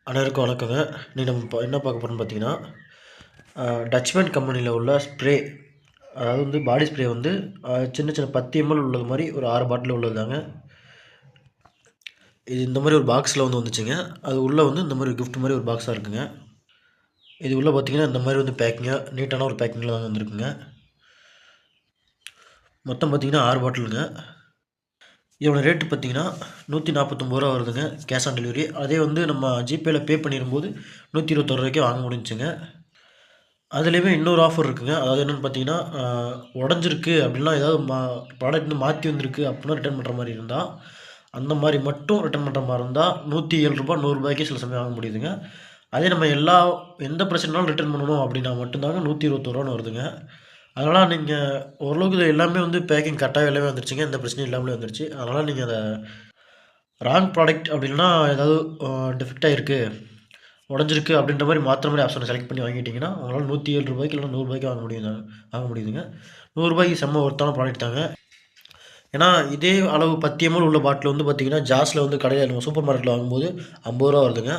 அனைவருக்கும் வணக்கங்க. இன்னைக்கு நம்ம என்ன பார்க்க போகிறோம்னு பார்த்தீங்கன்னா, டச்மேன் கம்பெனியில் உள்ள ஸ்ப்ரே, அதாவது வந்து பாடி ஸ்ப்ரே வந்து சின்ன சின்ன 10 எம்எல் உள்ளது மாதிரி ஒரு 6 பாட்டில் உள்ளது தாங்க. இது இந்த மாதிரி ஒரு பாக்ஸில் வந்து வந்துச்சுங்க. அது உள்ளே வந்து இந்த மாதிரி கிஃப்ட் மாதிரி ஒரு பாக்ஸாக இருக்குங்க. இது உள்ளே பார்த்தீங்கன்னா இந்த மாதிரி வந்து பேக்கிங்காக நீட்டான ஒரு பேக்கிங்கில் தான் வந்துருக்குங்க. மொத்தம் பார்த்தீங்கன்னா 6 பாட்டிலுங்க. இதோட ரேட்டு பார்த்தீங்கன்னா ரூ. 149 வருதுங்க, கேஷ் ஆன் டெலிவரி. அதே வந்து நம்ம ஜிபேயில் பே பண்ணிடும்போது ரூ. 121 வாங்க முடிஞ்சுங்க. அதுலேயுமே இன்னொரு ஆஃபர் இருக்குங்க. அதாவது என்னென்னு பார்த்தீங்கன்னா, உடஞ்சிருக்கு அப்படின்னா, ஏதாவது ப்ராடக்ட் வந்து மாற்றி வந்திருக்கு அப்படின்னா ரிட்டர்ன் பண்ணுற மாதிரி இருந்தால், அந்த மாதிரி மட்டும் ரிட்டர்ன் பண்ணுற மாதிரி இருந்தால் ரூ. 107 ரூ. 100 சில சமயம் வாங்க முடியுதுங்க. அதே நம்ம எந்த பிரச்சனைனாலும் ரிட்டர்ன் பண்ணணும் அப்படின்னா மட்டும்தாங்க ரூ. 121 வருதுங்க. அதனால் நீங்கள் ஓரளவுக்கு இது எல்லாமே வந்து பேக்கிங் கரெக்டாக எல்லாமே வந்துருச்சுங்க. எந்த பிரச்சனையும் இல்லாமலே வந்துருச்சு. அதனால் நீங்கள் அதை ராங் ப்ராடக்ட் அப்படின்னா ஏதாவது டிஃபெக்டாக இருக்குது, உடஞ்சிருக்கு அப்படின்ற மாதிரி மாற்றுற மாதிரி ஆப்ஷனை செலக்ட் பண்ணி வாங்கிட்டிங்கன்னா உங்களால் ரூ. 107 இல்லைனா ரூ. 100 வாங்க முடியுதுங்க. ரூ. 100 செம்ம ஒர்த்தான ப்ராடக்ட் தாங்க. ஏன்னா இதே அளவு 10 எம்எல் உள்ள பாட்டில் வந்து பார்த்திங்கன்னா ஜாஸில் வந்து கடையில் நம்ம சூப்பர் மார்க்கெட்டில் வாங்கும்போது ரூ. 50 வருதுங்க.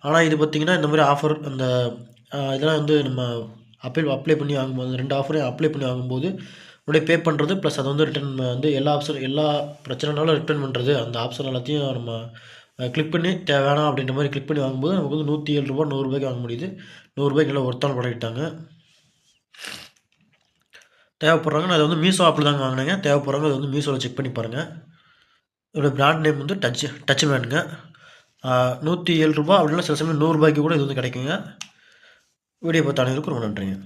ஆனால் இது பார்த்திங்கன்னா இந்த மாதிரி ஆஃபர் அந்த இதெல்லாம் வந்து நம்ம அப்ளை பண்ணி வாங்கும்போது 2 ஆஃபரையும் அப்ளை பண்ணி வாங்கும்போது முன்னாடியே பே பண்ணுறது ப்ளஸ் அதை வந்து ரிட்டர்ன் வந்து எல்லா பிரச்சனைனாலும் ரிட்டர்ன் பண்ணுறது, அந்த ஆப்ஷன் எல்லாத்தையும் நம்ம கிளிக் பண்ணி வேணாம் அப்படின்ற மாதிரி கிளிக் பண்ணி வாங்கும்போது நமக்கு வந்து ரூ. 107 100 வாங்க முடியுது. ரூ. 100 நல்லா ஒர்த்தான ப்ராடக்ட் தாங்க. தேவைப்படுறாங்க. நான் அதை வந்து மீஷோ ஆப்பில் தாங்க வாங்கினேங்க. தேவைப்படுறவங்க அதை வந்து மீஷோவில் செக் பண்ணி பாருங்கள். இதோட பிராண்ட் நேம் வந்து டச்மேனுங்க. ரூ. 107 அப்படின்னா சில சமயம் ரூ. 100 கூட இது வந்து கிடைக்குங்க. வீடியோ பார்த்த அனைவருக்கும் ரொம்ப நன்றிங்க.